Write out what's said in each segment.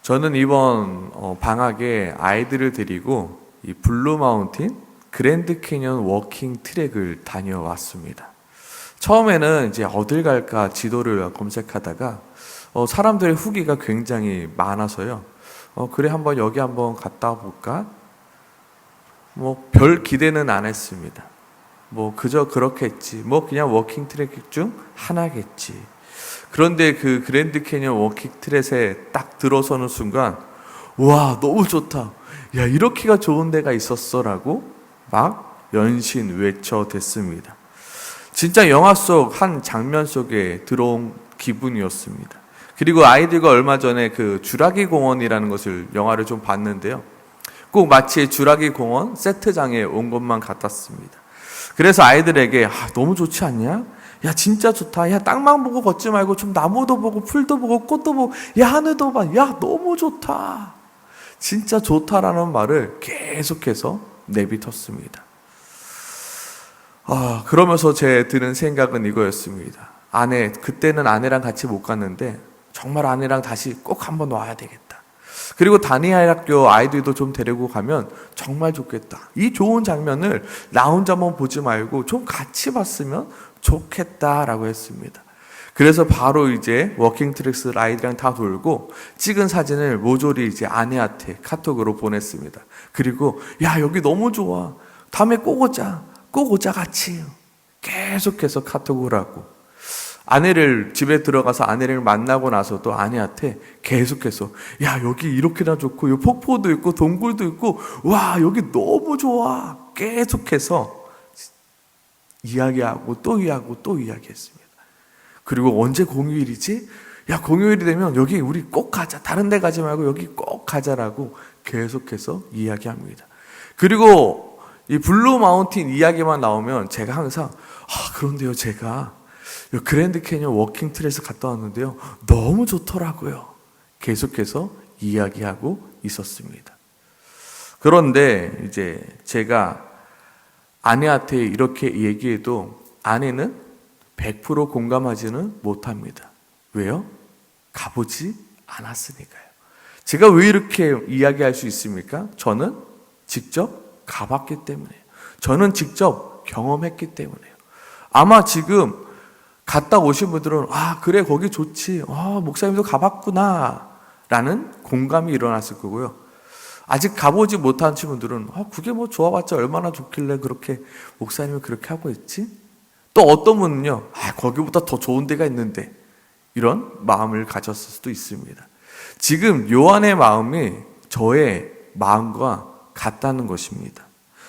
저는 이번 방학에 아이들을 데리고 이 블루 마운틴 그랜드 캐년 워킹 트랙을 다녀왔습니다. 처음에는 이제 어딜 갈까 지도를 검색하다가 사람들의 후기가 굉장히 많아서요. 그래 한번 여기 한번 갔다 볼까? 뭐 별 기대는 안 했습니다. 뭐 그저 그렇겠지. 뭐 그냥 워킹 트랙 중 하나겠지. 그런데 그 그랜드 캐년 워킹 트랙에 딱 들어서는 순간 와 너무 좋다. 야 이렇게가 좋은 데가 있었어라고 막 연신 외쳐댔습니다. 진짜 영화 속 한 장면 속에 들어온 기분이었습니다. 그리고 아이들과 얼마 전에 그 주라기 공원이라는 것을 영화를 좀 봤는데요. 꼭 마치 주라기 공원 세트장에 온 것만 같았습니다. 그래서 아이들에게 너무 좋지 않냐? 야 진짜 좋다. 야 땅만 보고 걷지 말고 좀 나무도 보고 풀도 보고 꽃도 보고 야 하늘도 봐. 야 너무 좋다. 진짜 좋다라는 말을 계속해서 내뱉었습니다. 그러면서 제 드는 생각은 이거였습니다. 그때는 아내랑 같이 못 갔는데 정말 아내랑 다시 꼭 한번 와야 되겠다. 그리고 다니엘 학교 아이들도 좀 데리고 가면 정말 좋겠다. 이 좋은 장면을 나 혼자만 보지 말고 좀 같이 봤으면 좋겠다라고 했습니다. 그래서 바로 이제 워킹 트랙스 아이들이랑 다 돌고 찍은 사진을 모조리 이제 아내한테 카톡으로 보냈습니다. 그리고 야 여기 너무 좋아. 다음에 꼭 오자 같이. 계속해서 카톡을 하고 집에 들어가서 아내를 만나고 나서도 아내한테 계속해서 야 여기 이렇게나 좋고 요 폭포도 있고 동굴도 있고 와 여기 너무 좋아. 계속해서 이야기하고 또 이야기했습니다. 그리고 언제 공휴일이지? 야 공휴일이 되면 여기 우리 꼭 가자. 다른 데 가지 말고 여기 꼭 가자라고 계속해서 이야기합니다. 그리고 이 블루 마운틴 이야기만 나오면 제가 항상 그런데요 제가 그랜드 캐년 워킹 트랙에서 갔다 왔는데요 너무 좋더라고요. 계속해서 이야기하고 있었습니다. 그런데 이제 제가 아내한테 이렇게 얘기해도 아내는 100% 공감하지는 못합니다. 왜요? 가보지 않았으니까요. 제가 왜 이렇게 이야기할 수 있습니까? 저는 직접 가봤기 때문에요. 저는 직접 경험했기 때문에요. 아마 지금 갔다 오신 분들은 그래 거기 좋지. 목사님도 가봤구나 라는 공감이 일어났을 거고요. 아직 가보지 못한 친구들은 그게 뭐 좋아봤자 얼마나 좋길래 그렇게 목사님이 그렇게 하고 있지? 또 어떤 분은요 거기보다 더 좋은 데가 있는데 이런 마음을 가졌을 수도 있습니다. 지금 요한의 마음이 저의 마음과 같다는 것입니다.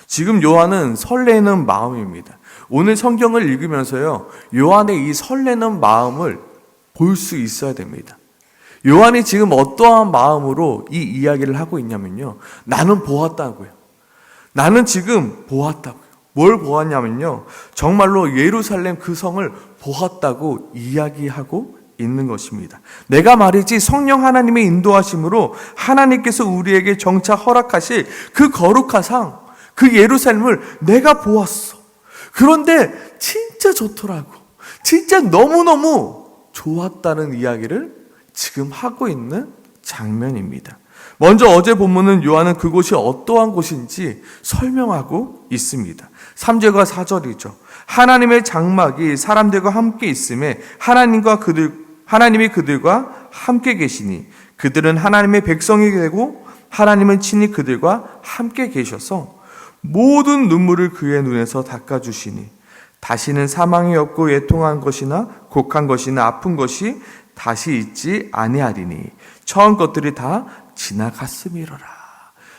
지금 요한은 설레는 마음입니다. 오늘 성경을 읽으면서요 요한의 이 설레는 마음을 볼 수 있어야 됩니다. 요한이 지금 어떠한 마음으로 이 이야기를 하고 있냐면요 나는 보았다고요. 나는 지금 보았다고요. 뭘 보았냐면요 정말로 예루살렘 그 성을 보았다고 이야기하고 있는 것입니다. 내가 말이지 성령 하나님의 인도하심으로 하나님께서 우리에게 정차 허락하실 그 거룩한 상, 그 예루살렘을 내가 보았어. 그런데 진짜 좋더라고. 진짜 너무너무 좋았다는 이야기를 지금 하고 있는 장면입니다. 먼저 어제 본문은 요한은 그곳이 어떠한 곳인지 설명하고 있습니다. 3절과 4절이죠. 하나님의 장막이 사람들과 함께 있음에 하나님이 그들과 함께 계시니 그들은 하나님의 백성이 되고 하나님은 친히 그들과 함께 계셔서 모든 눈물을 그의 눈에서 닦아주시니 다시는 사망이 없고 애통한 것이나 곡한 것이나 아픈 것이 다시 있지 아니하리니 처음 것들이 다 지나갔음이로라.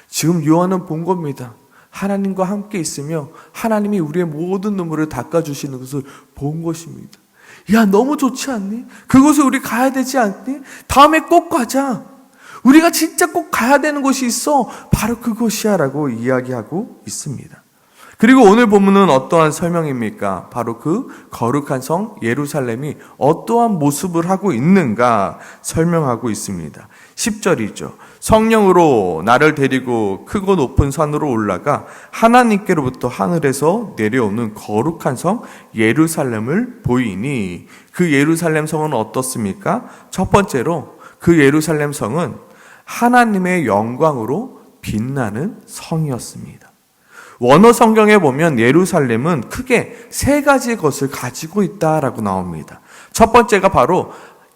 지금 요한은 본 겁니다. 하나님과 함께 있으며 하나님이 우리의 모든 눈물을 닦아주시는 것을 본 것입니다. 야 너무 좋지 않니? 그곳에 우리 가야 되지 않니? 다음에 꼭 가자. 우리가 진짜 꼭 가야 되는 곳이 있어. 바로 그곳이야 라고 이야기하고 있습니다. 그리고 오늘 본문은 어떠한 설명입니까? 바로 그 거룩한 성 예루살렘이 어떠한 모습을 하고 있는가 설명하고 있습니다. 10절이죠. 성령으로 나를 데리고 크고 높은 산으로 올라가 하나님께로부터 하늘에서 내려오는 거룩한 성 예루살렘을 보이니 그 예루살렘 성은 어떻습니까? 첫 번째로 그 예루살렘 성은 하나님의 영광으로 빛나는 성이었습니다. 원어 성경에 보면 예루살렘은 크게 세 가지 것을 가지고 있다라고 나옵니다. 첫 번째가 바로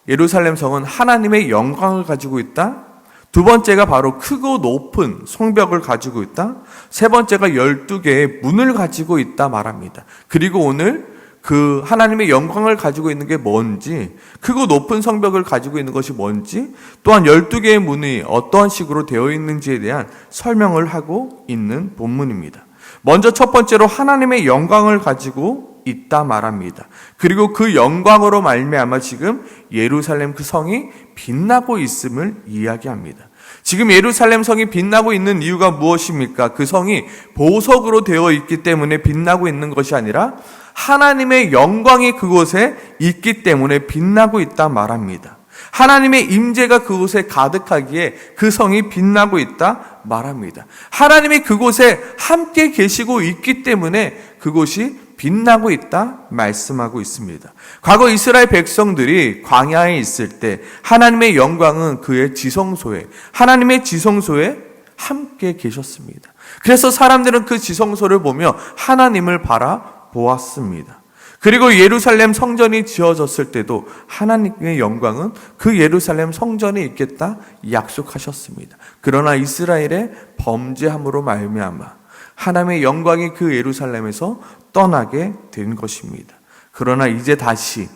예루살렘 성은 하나님의 영광을 가지고 있다. 두 번째가 바로 크고 높은 성벽을 가지고 있다. 세 번째가 12개의 문을 가지고 있다 말합니다. 그리고 오늘 그 하나님의 영광을 가지고 있는 게 뭔지, 크고 높은 성벽을 가지고 있는 것이 뭔지, 또한 12개의 문이 어떠한 식으로 되어 있는지에 대한 설명을 하고 있는 본문입니다. 먼저 첫 번째로 하나님의 영광을 가지고 있다 말합니다. 그리고 그 영광으로 말미암아 지금 예루살렘 그 성이 빛나고 있음을 이야기합니다. 지금 예루살렘 성이 빛나고 있는 이유가 무엇입니까? 그 성이 보석으로 되어 있기 때문에 빛나고 있는 것이 아니라 하나님의 영광이 그곳에 있기 때문에 빛나고 있다 말합니다. 하나님의 임재가 그곳에 가득하기에 그 성이 빛나고 있다 말합니다. 하나님이 그곳에 함께 계시고 있기 때문에 그곳이 빛나고 있다 말씀하고 있습니다. 과거 이스라엘 백성들이 광야에 있을 때 하나님의 영광은 그의 지성소에, 하나님의 지성소에 함께 계셨습니다. 그래서 사람들은 그 지성소를 보며 하나님을 바라보았습니다. 그리고 예루살렘 성전이 지어졌을 때도 하나님의 영광은 그 예루살렘 성전에 있겠다 약속하셨습니다. 그러나 이스라엘의 범죄함으로 말미암아 하나님의 영광이 그 예루살렘에서 떠나게 된 것입니다. 그러나 이제 다시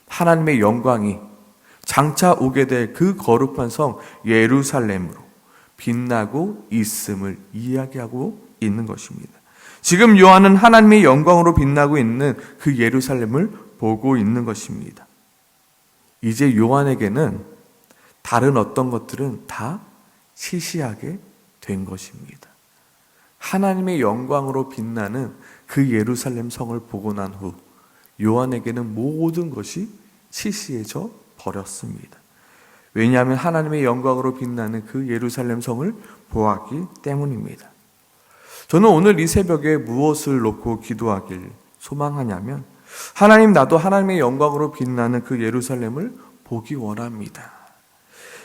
하나님의 영광이 장차 오게 될 그 거룩한 성 예루살렘으로 빛나고 있음을 이야기하고 있는 것입니다. 지금 요한은 하나님의 영광으로 빛나고 있는 그 예루살렘을 보고 있는 것입니다. 이제 요한에게는 다른 어떤 것들은 다 시시하게 된 것입니다. 하나님의 영광으로 빛나는 그 예루살렘 성을 보고 난 후 요한에게는 모든 것이 시시해져 버렸습니다. 왜냐하면 하나님의 영광으로 빛나는 그 예루살렘 성을 보았기 때문입니다. 저는 오늘 이 새벽에 무엇을 놓고 기도하길 소망하냐면, 하나님, 나도 하나님의 영광으로 빛나는 그 예루살렘을 보기 원합니다.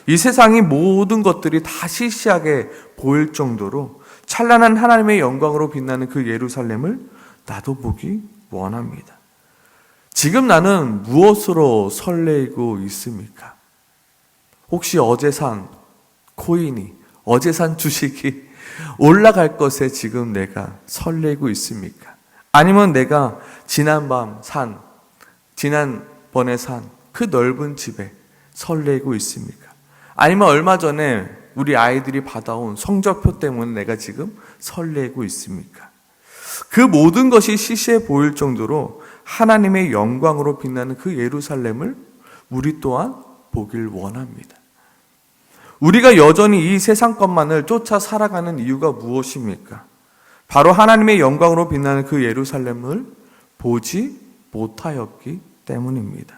이 세상이 모든 것들이 다 시시하게 보일 정도로 찬란한 하나님의 영광으로 빛나는 그 예루살렘을 나도 보기 원합니다. 지금 나는 무엇으로 설레이고 있습니까? 혹시 어제 산 코인이, 어제 산 주식이 올라갈 것에 지금 내가 설레고 있습니까? 아니면 내가 지난번에 산 그 넓은 집에 설레고 있습니까? 아니면 얼마 전에 우리 아이들이 받아온 성적표 때문에 내가 지금 설레고 있습니까? 그 모든 것이 시시해 보일 정도로 하나님의 영광으로 빛나는 그 예루살렘을 우리 또한 보길 원합니다. 우리가 여전히 이 세상 것만을 쫓아 살아가는 이유가 무엇입니까? 바로 하나님의 영광으로 빛나는 그 예루살렘을 보지 못하였기 때문입니다.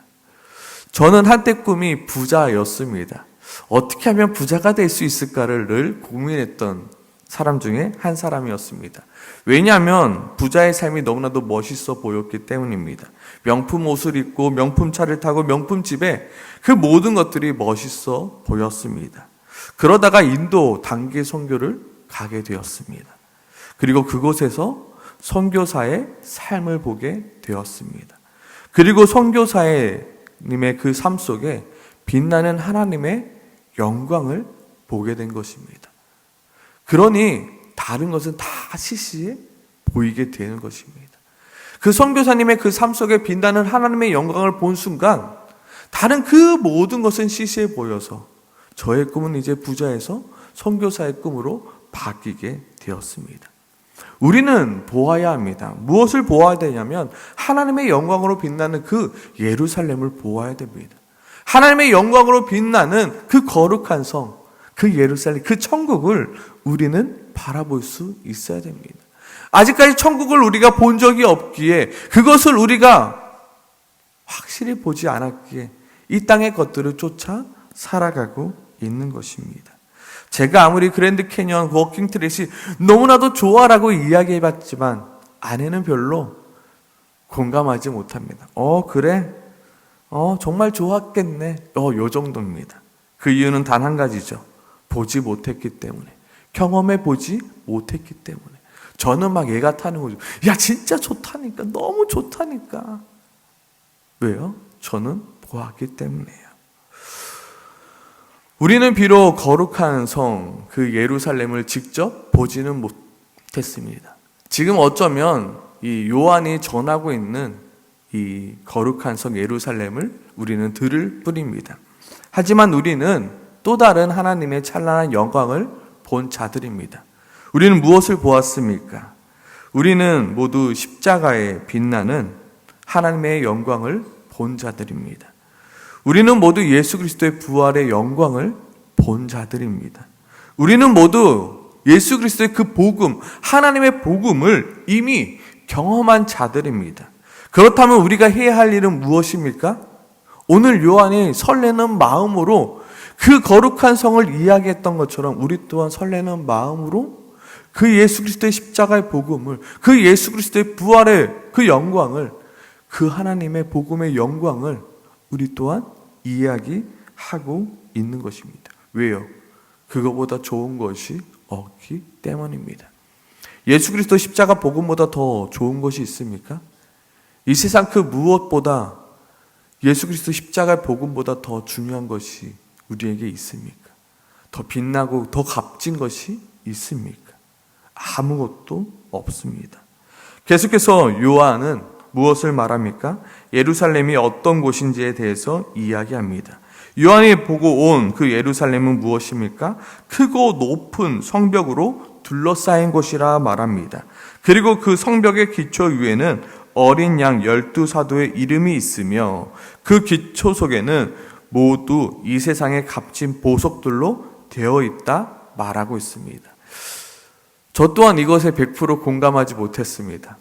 저는 한때 꿈이 부자였습니다. 어떻게 하면 부자가 될 수 있을까를 늘 고민했던 사람 중에 한 사람이었습니다. 왜냐하면 부자의 삶이 너무나도 멋있어 보였기 때문입니다. 명품 옷을 입고 명품 차를 타고 명품 집에 그 모든 것들이 멋있어 보였습니다. 그러다가 인도 단기 선교를 가게 되었습니다. 그리고 그곳에서 선교사의 삶을 보게 되었습니다. 그리고 선교사님의 그 삶 속에 빛나는 하나님의 영광을 보게 된 것입니다. 그러니 다른 것은 다 시시해 보이게 되는 것입니다. 그 선교사님의 그 삶 속에 빛나는 하나님의 영광을 본 순간 다른 그 모든 것은 시시해 보여서 저의 꿈은 이제 부자에서 선교사의 꿈으로 바뀌게 되었습니다. 우리는 보아야 합니다. 무엇을 보아야 되냐면 하나님의 영광으로 빛나는 그 예루살렘을 보아야 됩니다. 하나님의 영광으로 빛나는 그 거룩한 성, 그 예루살렘, 그 천국을 우리는 바라볼 수 있어야 됩니다. 아직까지 천국을 우리가 본 적이 없기에, 그것을 우리가 확실히 보지 않았기에 이 땅의 것들을 쫓아 살아가고 있는 것입니다. 제가 아무리 그랜드 캐니언, 워킹 트레시 너무나도 좋아라고 이야기해봤지만 아내는 별로 공감하지 못합니다. 그래? 정말 좋았겠네. 요 정도입니다. 그 이유는 단 한 가지죠. 보지 못했기 때문에, 경험해 보지 못했기 때문에. 저는 막 애가 타는 거죠. 야, 진짜 좋다니까. 너무 좋다니까. 왜요? 저는 보았기 때문이에요. 우리는 비록 거룩한 성, 그 예루살렘을 직접 보지는 못했습니다. 지금 어쩌면 이 요한이 전하고 있는 이 거룩한 성 예루살렘을 우리는 들을 뿐입니다. 하지만 우리는 또 다른 하나님의 찬란한 영광을 본 자들입니다. 우리는 무엇을 보았습니까? 우리는 모두 십자가에 빛나는 하나님의 영광을 본 자들입니다. 우리는 모두 예수 그리스도의 부활의 영광을 본 자들입니다. 우리는 모두 예수 그리스도의 그 복음, 하나님의 복음을 이미 경험한 자들입니다. 그렇다면 우리가 해야 할 일은 무엇입니까? 오늘 요한이 설레는 마음으로 그 거룩한 성을 이야기했던 것처럼 우리 또한 설레는 마음으로 그 예수 그리스도의 십자가의 복음을, 그 예수 그리스도의 부활의 그 영광을, 그 하나님의 복음의 영광을 우리 또한 이야기하고 있는 것입니다. 왜요? 그거보다 좋은 것이 없기 때문입니다. 예수 그리스도 십자가 복음보다 더 좋은 것이 있습니까? 이 세상 그 무엇보다 예수 그리스도 십자가의 복음보다 더 중요한 것이 우리에게 있습니까? 더 빛나고 더 값진 것이 있습니까? 아무것도 없습니다. 계속해서 요한은 무엇을 말합니까? 예루살렘이 어떤 곳인지에 대해서 이야기합니다. 요한이 보고 온 그 예루살렘은 무엇입니까? 크고 높은 성벽으로 둘러싸인 곳이라 말합니다. 그리고 그 성벽의 기초 위에는 어린 양 12사도의 이름이 있으며 그 기초 속에는 모두 이 세상의 값진 보석들로 되어 있다 말하고 있습니다. 저 또한 이것에 100% 공감하지 못했습니다.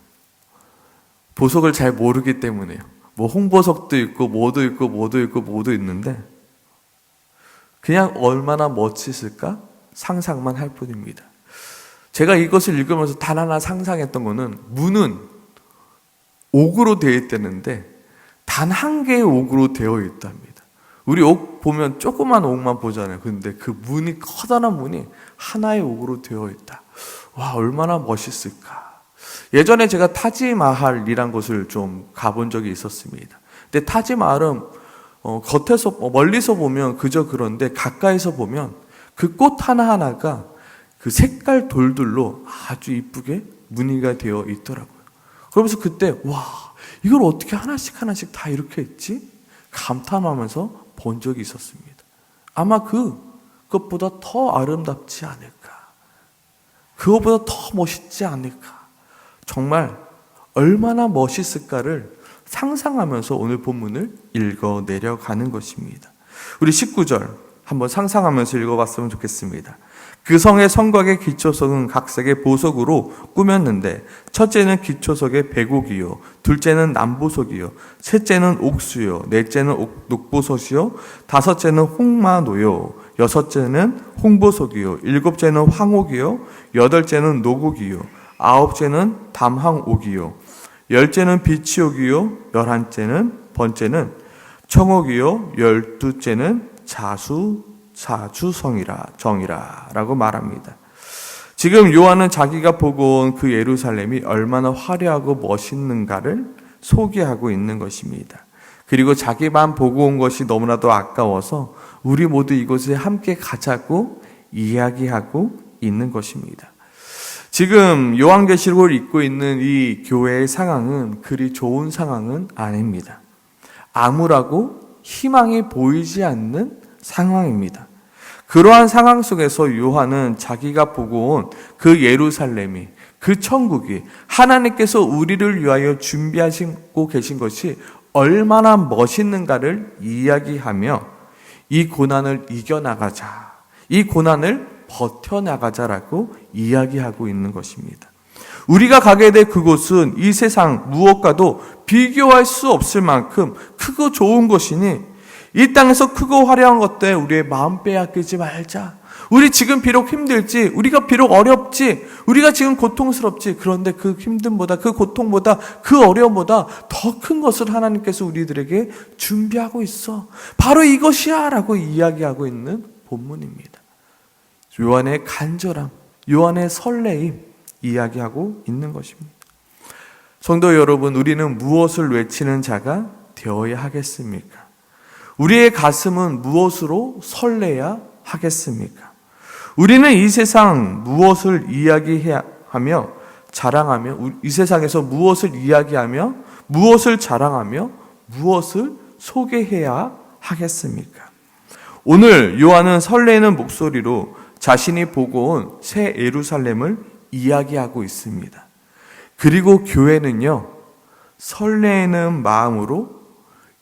보석을 잘 모르기 때문에요. 뭐 홍보석도 있고 뭐도 있고 뭐도 있고 뭐도 있는데 그냥 얼마나 멋있을까 상상만 할 뿐입니다. 제가 이것을 읽으면서 단 하나 상상했던 거는 문은 옥으로 되어 있다는데 단 한 개의 옥으로 되어 있답니다. 우리 옥 보면 조그만 옥만 보잖아요. 근데 그 문이, 커다란 문이 하나의 옥으로 되어 있다. 와, 얼마나 멋있을까. 예전에 제가 타지마할이란 곳을 좀 가본 적이 있었습니다. 근데 타지마할은 겉에서 멀리서 보면 그저 그런데 가까이서 보면 그 꽃 하나하나가 그 색깔 돌들로 아주 이쁘게 무늬가 되어 있더라고요. 그러면서 그때 와, 이걸 어떻게 하나씩 하나씩 다 이렇게 했지? 감탄하면서 본 적이 있었습니다. 아마 그것보다 더 아름답지 않을까? 그것보다 더 멋있지 않을까? 정말 얼마나 멋있을까를 상상하면서 오늘 본문을 읽어 내려가는 것입니다. 우리 19절 한번 상상하면서 읽어봤으면 좋겠습니다. 그 성의 성곽의 기초석은 각색의 보석으로 꾸몄는데 첫째는 기초석의 백옥이요, 둘째는 남보석이요, 셋째는 옥수요, 넷째는 녹보석이요, 다섯째는 홍마노요, 여섯째는 홍보석이요, 일곱째는 황옥이요, 여덟째는 노곡이요, 아홉째는 담황옥이요, 열째는 비치옥이요, 열한째는 번째는 청옥이요, 열두째는 정이라고 말합니다. 지금 요한은 자기가 보고 온 그 예루살렘이 얼마나 화려하고 멋있는가를 소개하고 있는 것입니다. 그리고 자기만 보고 온 것이 너무나도 아까워서 우리 모두 이곳에 함께 가자고 이야기하고 있는 것입니다. 지금 요한계시록을 읽고 있는 이 교회의 상황은 그리 좋은 상황은 아닙니다. 암울하고 희망이 보이지 않는 상황입니다. 그러한 상황 속에서 요한은 자기가 보고 온 그 예루살렘이, 그 천국이 하나님께서 우리를 위하여 준비하시고 계신 것이 얼마나 멋있는가를 이야기하며 이 고난을 이겨나가자, 이 고난을 버텨나가자라고 이야기하고 있는 것입니다. 우리가 가게 될 그곳은 이 세상 무엇과도 비교할 수 없을 만큼 크고 좋은 것이니 이 땅에서 크고 화려한 것들 우리의 마음 빼앗기지 말자. 우리 지금 비록 힘들지, 우리가 비록 어렵지, 우리가 지금 고통스럽지, 그런데 그 힘듦보다, 그 고통보다, 그 어려움보다 더 큰 것을 하나님께서 우리들에게 준비하고 있어. 바로 이것이야 라고 이야기하고 있는 본문입니다. 요한의 간절함, 요한의 설레임 이야기하고 있는 것입니다. 성도 여러분, 우리는 무엇을 외치는 자가 되어야 하겠습니까? 우리의 가슴은 무엇으로 설레야 하겠습니까? 우리는 이 세상 무엇을 이야기하며 자랑하며, 이 세상에서 무엇을 이야기하며, 무엇을 자랑하며, 무엇을 소개해야 하겠습니까? 오늘 요한은 설레는 목소리로 자신이 보고 온 새 예루살렘을 이야기하고 있습니다. 그리고 교회는요, 설레는 마음으로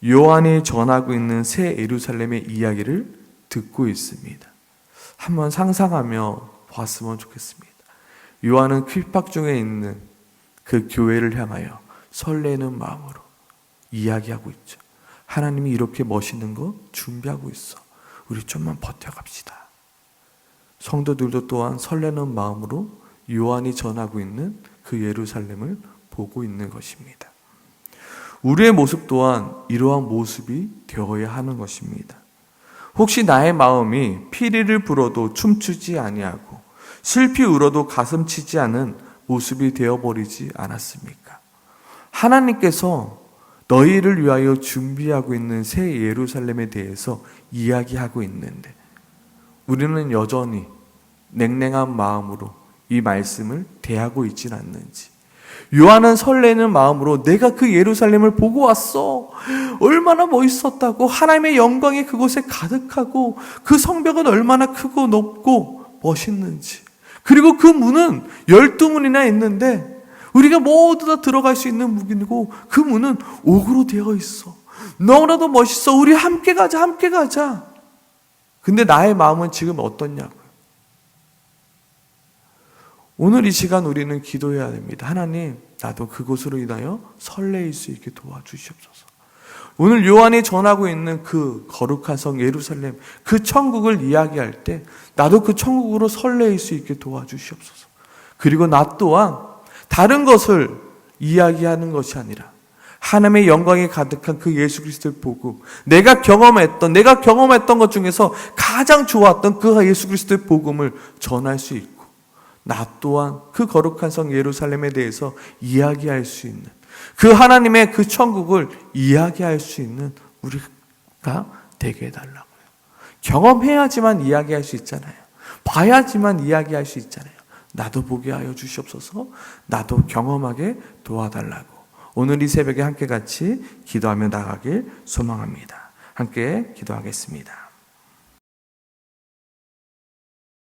요한이 전하고 있는 새 예루살렘의 이야기를 듣고 있습니다. 한번 상상하며 봤으면 좋겠습니다. 요한은 핍박 중에 있는 그 교회를 향하여 설레는 마음으로 이야기하고 있죠. 하나님이 이렇게 멋있는 거 준비하고 있어. 우리 좀만 버텨갑시다. 성도들도 또한 설레는 마음으로 요한이 전하고 있는 그 예루살렘을 보고 있는 것입니다. 우리의 모습 또한 이러한 모습이 되어야 하는 것입니다. 혹시 나의 마음이 피리를 불어도 춤추지 아니하고 슬피 울어도 가슴 치지 않은 모습이 되어버리지 않았습니까? 하나님께서 너희를 위하여 준비하고 있는 새 예루살렘에 대해서 이야기하고 있는데 우리는 여전히 냉랭한 마음으로 이 말씀을 대하고 있진 않는지, 요한은 설레는 마음으로 내가 그 예루살렘을 보고 왔어, 얼마나 멋있었다고, 하나님의 영광이 그곳에 가득하고 그 성벽은 얼마나 크고 높고 멋있는지, 그리고 그 문은 12문이나 있는데 우리가 모두 다 들어갈 수 있는 문이고 그 문은 옥으로 되어 있어, 너무나도 멋있어, 우리 함께 가자, 함께 가자. 근데 나의 마음은 지금 어떻냐고요? 오늘 이 시간 우리는 기도해야 됩니다. 하나님, 나도 그곳으로 인하여 설레일 수 있게 도와주시옵소서. 오늘 요한이 전하고 있는 그 거룩한 성 예루살렘, 그 천국을 이야기할 때 나도 그 천국으로 설레일 수 있게 도와주시옵소서. 그리고 나 또한 다른 것을 이야기하는 것이 아니라 하나님의 영광이 가득한 그 예수 그리스도를 보고 내가 경험했던 것 중에서 가장 좋았던 그 예수 그리스도의 복음을 전할 수 있고, 나 또한 그 거룩한 성 예루살렘에 대해서 이야기할 수 있는, 그 하나님의 그 천국을 이야기할 수 있는 우리가 되게 해달라고요. 경험해야지만 이야기할 수 있잖아요. 봐야지만 이야기할 수 있잖아요. 나도 보게 하여 주시옵소서. 나도 경험하게 도와달라고 오늘 이 새벽에 함께 같이 기도하며 나가길 소망합니다. 함께 기도하겠습니다.